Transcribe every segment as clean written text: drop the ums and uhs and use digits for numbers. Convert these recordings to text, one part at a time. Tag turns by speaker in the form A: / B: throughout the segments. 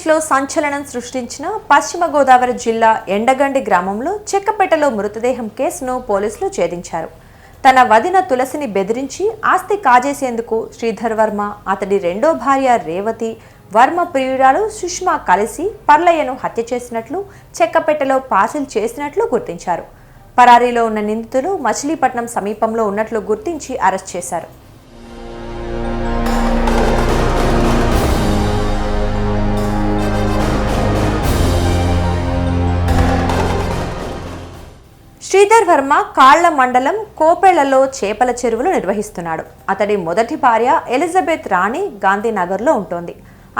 A: ఆంధ్రప్రదేశ్లో సంచలనం సృష్టించిన పశ్చిమ గోదావరి జిల్లా ఎండగండి గ్రామంలో చెక్కపెట్టలో మృతదేహం కేసును పోలీసులు ఛేదించారు. తన వదిన తులసిని బెదిరించి ఆస్తి కాజేసేందుకు శ్రీధర్ వర్మ, అతడి రెండో భార్య రేవతి, వర్మ ప్రియురాలు సుష్మా కలిసి పర్లయ్యను హత్య చేసినట్లు, చెక్కపెట్టలో పార్సిల్ చేసినట్లు గుర్తించారు. పరారీలో ఉన్న నిందితులు మచిలీపట్నం సమీపంలో ఉన్నట్లు గుర్తించి అరెస్ట్ చేశారు. శ్రీధర్ వర్మ కాళ్ల మండలం కోపెళ్లలో చేపల చెరువులు నిర్వహిస్తున్నాడు. అతడి మొదటి భార్య ఎలిజబెత్ రాణి గాంధీనగర్లో ఉంటోంది.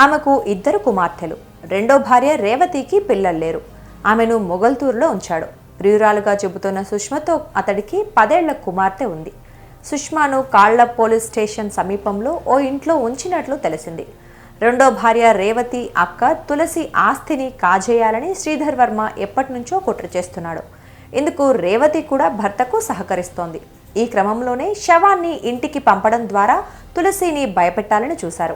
A: ఆమెకు 2 కుమార్తెలు. రెండో భార్య రేవతికి పిల్లలు లేరు. ఆమెను మొగల్తూరులో ఉంచాడు. ప్రియురాలుగా చెబుతున్న సుష్మతో అతడికి 10 ఏళ్ల కుమార్తె ఉంది. సుష్మాను కాళ్ల పోలీస్ స్టేషన్ సమీపంలో ఓ ఇంట్లో ఉంచినట్లు తెలిసింది. రెండో భార్య రేవతి అక్క తులసి ఆస్తిని కాజేయాలని శ్రీధర్ వర్మ ఎప్పటి నుంచో కుట్ర చేస్తున్నాడు. ఇందుకు రేవతి కూడా భర్తకు సహకరిస్తోంది. ఈ క్రమంలోనే శవాన్ని ఇంటికి పంపడం ద్వారా తులసిని భయపెట్టాలని చూశారు.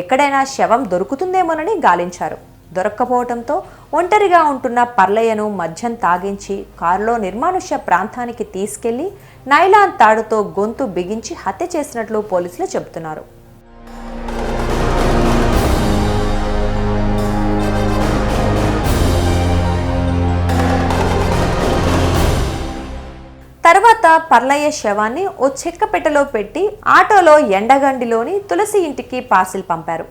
A: ఎక్కడైనా శవం దొరుకుతుందేమోనని గాలించారు. దొరక్కపోవడంతో ఒంటరిగా ఉంటున్న పర్లయ్యను మద్యం తాగించి కారులో నిర్మానుష్య ప్రాంతానికి తీసుకెళ్లి నైలాన్ తాడుతో గొంతు బిగించి హత్య చేసినట్లు పోలీసులు చెబుతున్నారు. తర్వాత పర్లయ్య శవాన్ని ఓ చెక్కపెట్టెలో పెట్టి ఆటోలో ఎండగండిలోని తులసి ఇంటికి పార్సిల్ పంపారు.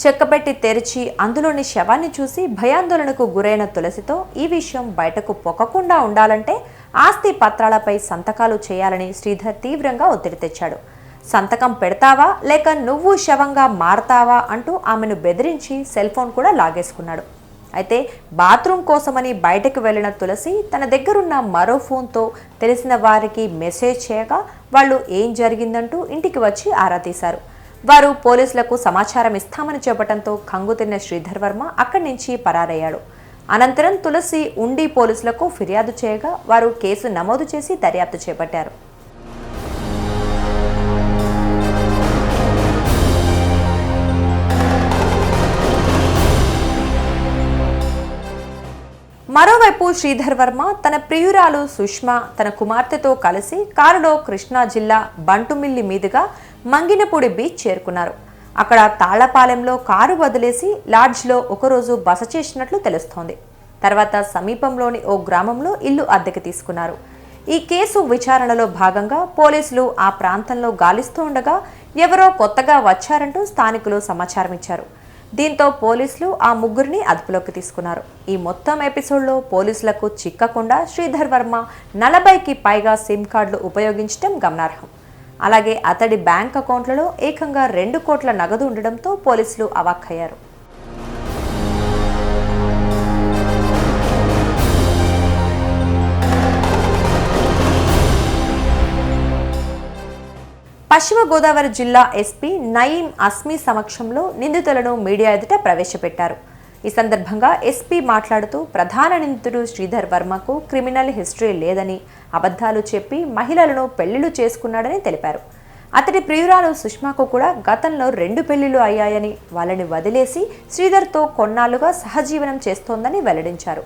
A: చెక్కపెట్టి తెరిచి అందులోని శవాన్ని చూసి భయాందోళనకు గురైన తులసితో ఈ విషయం బయటకు పొక్కకుండా ఉండాలంటే ఆస్తి పత్రాలపై సంతకాలు చేయాలని శ్రీధర్ తీవ్రంగా ఒత్తిడి తెచ్చాడు. సంతకం పెడతావా లేక నువ్వు శవంగా మారతావా అంటూ ఆమెను బెదిరించి సెల్ ఫోన్ కూడా లాగేసుకున్నాడు. అయితే బాత్రూమ్ కోసమని బయటకు వెళ్లిన తులసి తన దగ్గరున్న మరో ఫోన్తో తెలిసిన వారికి మెసేజ్ చేయగా వాళ్ళు ఏం జరిగిందంటూ ఇంటికి వచ్చి ఆరా తీశారు. వారు పోలీసులకు సమాచారం ఇస్తామని చెప్పడంతో కంగుతిన్న శ్రీధర్ వర్మ అక్కడి నుంచి పరారయ్యాడు. అనంతరం తులసి ఉండి పోలీసులకు ఫిర్యాదు చేయగా వారు కేసు నమోదు చేసి దర్యాప్తు చేపట్టారు. మరోవైపు శ్రీధర్ వర్మ తన ప్రియురాలు సుష్మా తన కుమార్తెతో కలిసి కారులో కృష్ణా జిల్లా బంటుమిల్లి మీదుగా మంగినపూడి బీచ్ చేరుకున్నారు. అక్కడ తాళ్లపాలెంలో కారు వదిలేసి లాడ్జ్లో ఒకరోజు బస చేసినట్లు తెలుస్తోంది. తర్వాత సమీపంలోని ఓ గ్రామంలో ఇల్లు అద్దెకి తీసుకున్నారు. ఈ కేసు విచారణలో భాగంగా పోలీసులు ఆ ప్రాంతంలో గాలిస్తూ ఉండగా ఎవరో కొత్తగా వచ్చారంటూ స్థానికులు సమాచారం ఇచ్చారు. దీంతో పోలీసులు ఆ ముగ్గురిని అదుపులోకి తీసుకున్నారు. ఈ మొత్తం ఎపిసోడ్లో పోలీసులకు చిక్కకుండా శ్రీధర్ వర్మ 40కి పైగా సిమ్ కార్డులు ఉపయోగించడం గమనార్హం. అలాగే అతడి బ్యాంక్ అకౌంట్లలో ఏకంగా 2 కోట్ల నగదు ఉండడంతో పోలీసులు అవాక్కయ్యారు. పశ్చిమ గోదావరి జిల్లా ఎస్పీ నయీం అస్మీ సమక్షంలో నిందితులను మీడియా ఎదుట ప్రవేశపెట్టారు. ఈ సందర్భంగా ఎస్పీ మాట్లాడుతూ ప్రధాన నిందితుడు శ్రీధర్ వర్మకు క్రిమినల్ హిస్టరీ లేదని, అబద్ధాలు చెప్పి మహిళలను పెళ్లిళ్లు చేసుకున్నాడని తెలిపారు. అతడి ప్రియురాలు సుష్మాకు కూడా గతంలో 2 పెళ్లిళ్లు అయ్యాయని, వాళ్ళని వదిలేసి శ్రీధర్తో కొన్నాళ్లుగా సహజీవనం చేస్తోందని వెల్లడించారు.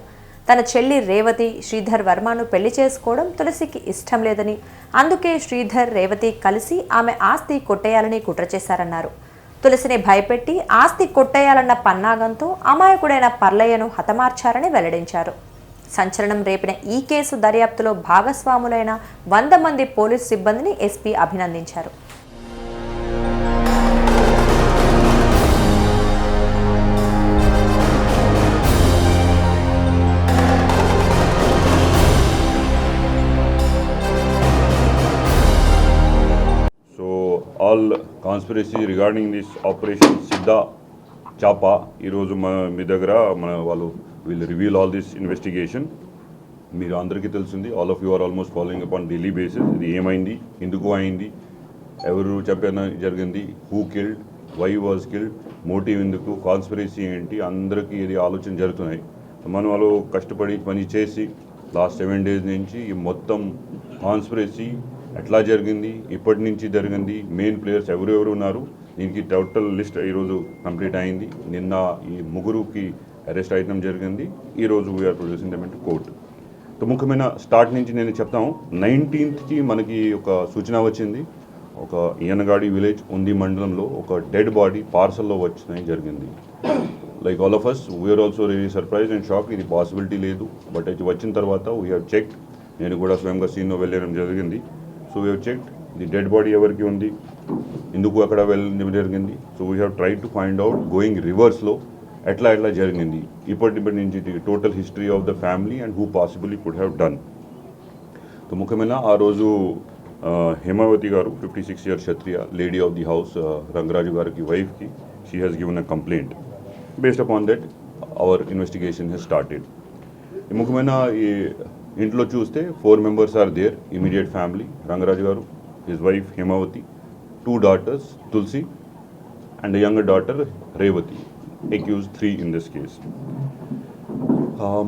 A: తన చెల్లి రేవతి శ్రీధర్ వర్మను పెళ్లి చేసుకోవడం తులసికి ఇష్టం లేదని, అందుకే శ్రీధర్ రేవతి కలిసి ఆమె ఆస్తి కొట్టేయాలని కుట్ర చేశారన్నారు. తులసిని భయపెట్టి ఆస్తి కొట్టేయాలన్న పన్నాగంతో అమాయకుడైన పర్లయ్యను హతమార్చారని వెల్లడించారు. సంచలనం రేపిన ఈ కేసు దర్యాప్తులో భాగస్వాములైన 100 మంది పోలీసు సిబ్బందిని ఎస్పీ అభినందించారు.
B: all conspiracy regarding this operation Siddha Chapa ఈరోజు మీ దగ్గర వాళ్ళు will reveal all this investigation. మీరు అందరికీ తెలిసింది, all of you are almost following upon daily basis. ఇది ఏమైంది, ఎందుకు అయింది, ఎవరు చెప్పిన జరిగింది, who killed, why was killed, motive ఎందుకు, కాన్స్పిరసీ ఏంటి, అందరికీ ఇది ఆలోచన జరుగుతున్నాయి. మన వాళ్ళు కష్టపడి పని చేసి లాస్ట్ 7 days నుంచి ఈ మొత్తం కాన్స్పిరసీ ఎట్లా జరిగింది, ఇప్పటి నుంచి జరిగింది, మెయిన్ ప్లేయర్స్ ఎవరెవరు ఉన్నారు, దీనికి టోటల్ లిస్ట్ ఈరోజు కంప్లీట్ అయింది. నిన్న ఈ ముగ్గురుకి అరెస్ట్ అయ్యడం జరిగింది. ఈరోజు we are producing them into court. So ముఖ్యమైన స్టార్ట్ నుంచి నేను చెప్తాను. 19th మనకి ఒక సూచన వచ్చింది. ఒక ఈయనగాడి విలేజ్ ఉంది మండలంలో ఒక డెడ్ బాడీ పార్సల్లో వచ్చిన జరిగింది. Like all of us we are also really surprise and shock. ఇది పాసిబిలిటీ లేదు, బట్ అది వచ్చిన తర్వాత వీ హ్యావ్ చెక్డ్. నేను కూడా స్వయంగా సీన్లో వెళ్ళడం జరిగింది. So we have checked the dead body ఎవరికి ఉంది, ఎందుకు అక్కడ వెళ్ళడం జరిగింది. So we have try to find out going రివర్స్లో ఎట్లా జరిగింది, ఇప్పటి నుంచి total history of the family and who possibly could have done. So ముఖ్యమైన ఆ రోజు Hemavathi garu 56 year Kshatriya lady of the house Rangaraju గారికి వైఫ్కి she has given a complaint. Based upon that our investigation has started. ముఖ్యమైన ఈ ఇంట్లో చూస్తే 4 members are there, immediate family. Rangaraju గారు, his wife Hemavathi, 2 daughters Tulasi and younger daughter Revathi. Accused 3 in this case.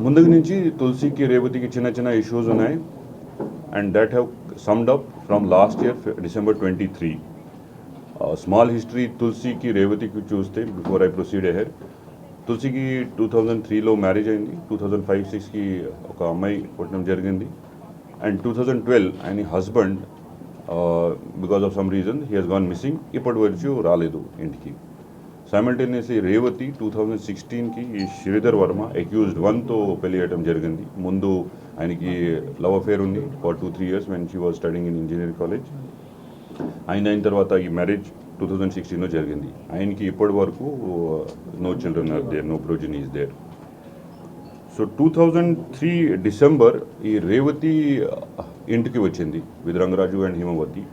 B: ముందు నుంచి తులసికి రేవతికి చిన్న ఇష్యూస్ ఉన్నాయి and that have summed up from last year December 23. Small history తులసికి రేవతికి చూస్తే బిఫోర్ ఐ ప్రొసీడ్ అహెడ్. తులసికి 2003లో మ్యారేజ్ అయింది. 2005-6కి ఒక అమ్మాయి పుట్టడం జరిగింది. అండ్ 2012 ఆయన husband because of some reason he has gone missing. ఇప్పటి వరకు రాలేదు ఇంటికి. సైమల్టేనియస్లీ రేవతి 2016కి ఈ శ్రీధర్ వర్మ అక్యూజ్డ్ 1తో పెళ్లి చేయడం జరిగింది. ముందు ఆయనకి లవ్ అఫేర్ ఉంది for 2-3 years when she was studying in engineering college. అయిన తర్వాత ఈ మ్యారేజ్ 2016లో జరిగింది. ఆయనకి ఇప్పటి వరకు no children are there, no progeny is there. So 2003 December ఈ రేవతి ఇంటికి వచ్చింది విత్ రంగరాజు అండ్ హేమావతి.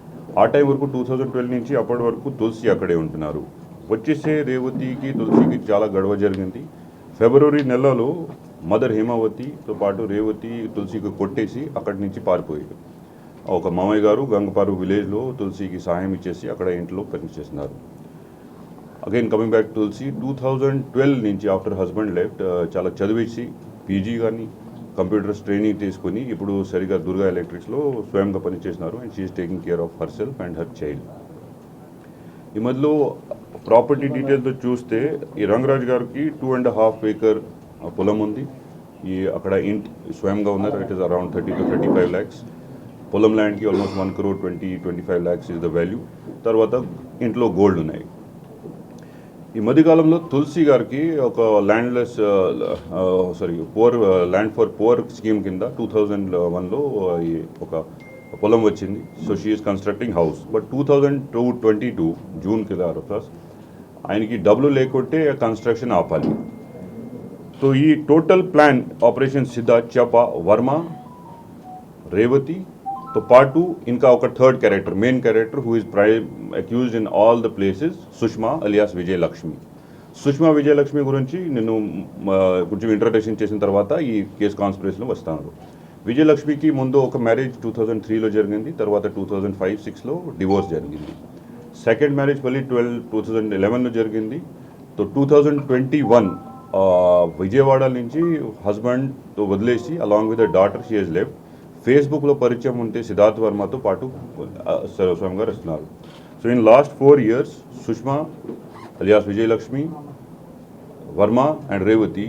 B: ఆ టైం వరకు 2012 నుంచి అప్పటి వరకు తులసి అక్కడే ఉంటున్నారు. వచ్చేసే రేవతికి తులసికి చాలా గొడవ జరిగింది. ఫిబ్రవరి నెలలో మదర్ హేమావతితో పాటు రేవతి తులసికి కొట్టేసి అక్కడి నుంచి పారిపోయారు. ఒక మామయ్య గారు గంగపారు విలేజ్లో తులసికి సహాయం ఇచ్చేసి అక్కడ ఇంట్లో పనిచేస్తున్నారు. అగైన్ కమింగ్ బ్యాక్ తులసి 2012 నుంచి ఆఫ్టర్ హస్బెండ్ లెఫ్ట్ చాలా చదివేసి పీజీ కానీ కంప్యూటర్స్ ట్రైనింగ్ తీసుకుని ఇప్పుడు సరిగా దుర్గా ఎలక్ట్రిక్స్లో స్వయంగా పనిచేస్తున్నారు. And she's taking care of her self and her child. ఈ మధ్యలో ప్రాపర్టీ డీటెయిల్తో చూస్తే ఈ రంగరాజు గారికి 2.5 acre పొలం ఉంది. ఈ అక్కడ ఇంటి స్వయంగా ఉన్నారు. It is around 30 to 35 lakhs. పొలం ల్యాండ్కి almost 1,20,25 lakhs is the value. తర్వాత ఇంట్లో గోల్డ్ ఉన్నాయి. ఈ మధ్యకాలంలో తులసి గారికి ఒక landless poor land for poor scheme కింద 2001లో ఒక పొలం వచ్చింది. So she is constructing house. But 2022 జూన్కి ఆయనకి డబ్బులు లేకుంటే కన్స్ట్రక్షన్ ఆపాలి. సో ఈ టోటల్ ప్లాన్ ఆపరేషన్ సిద్ధా చాప వర్మ రేవతితో పాటు ఇంకా ఒక third character, main character who is accused in all the places, Sushma alias Vijayalakshmi. Sushma Vijayalakshmi గురించి నేను కొంచెం ఇంట్రడక్షన్ చేసిన తర్వాత ఈ కేసు కాన్స్పిరసీలో వస్తాను. విజయలక్ష్మికి ముందు ఒక మ్యారేజ్ 2003లో జరిగింది. తర్వాత 2005-6లో డివోర్స్ జరిగింది. సెకండ్ మ్యారేజ్ మళ్ళీ 2011లో జరిగింది. సో 2021 విజయవాడ నుంచి హస్బెండ్తో వదిలేసి along with the daughter she has left. ఫేస్బుక్లో పరిచయం ఉంటే సిద్ధార్థ్ వర్మతో పాటు స్వయంగా వస్తున్నారు. So in last 4 years Sushma alias Vijayalakshmi, Varma and Revathi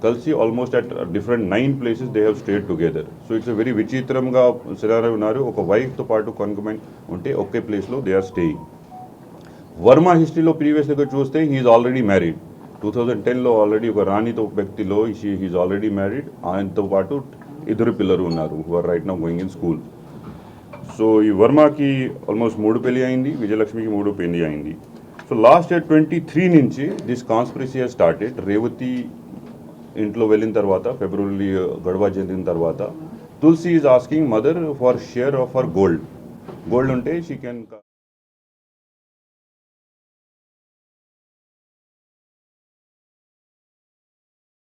B: కలిసి almost at different 9 places they have stayed together. So it's very విచిత్రంగా సినారియో ఉన్నారు. ఒక వైఫ్తో పాటు కన్కమెంట్ ఉంటే ఒకే ప్లేస్లో దే ఆర్ స్టేయింగ్. వర్మ హిస్టరీలో ప్రీవియస్గా చూస్తే హీఈస్ ఆల్రెడీ మ్యారీడ్. 2010లో ఆల్రెడీ ఒక రాణితో వ్యక్తిలో హీఈస్ ఆల్రెడీ మ్యారీడ్. ఆయనతో పాటు 2 పిల్లలు ఉన్నారు who are right now going in school. So ఈ వర్మకి ఆల్మోస్ట్ 3 పెళ్లి అయింది, విజయలక్ష్మికి 3 పెళ్లి అయింది. సో లాస్ట్ ఇయర్ 23 నుంచి this conspiracy has started. Revathi ఇంట్లో వెళ్ళిన తర్వాత ఫిబ్రవరి గొడవ చెందిన తర్వాత Tulasi is asking mother for share of her gold ఉంటే షీ కెన్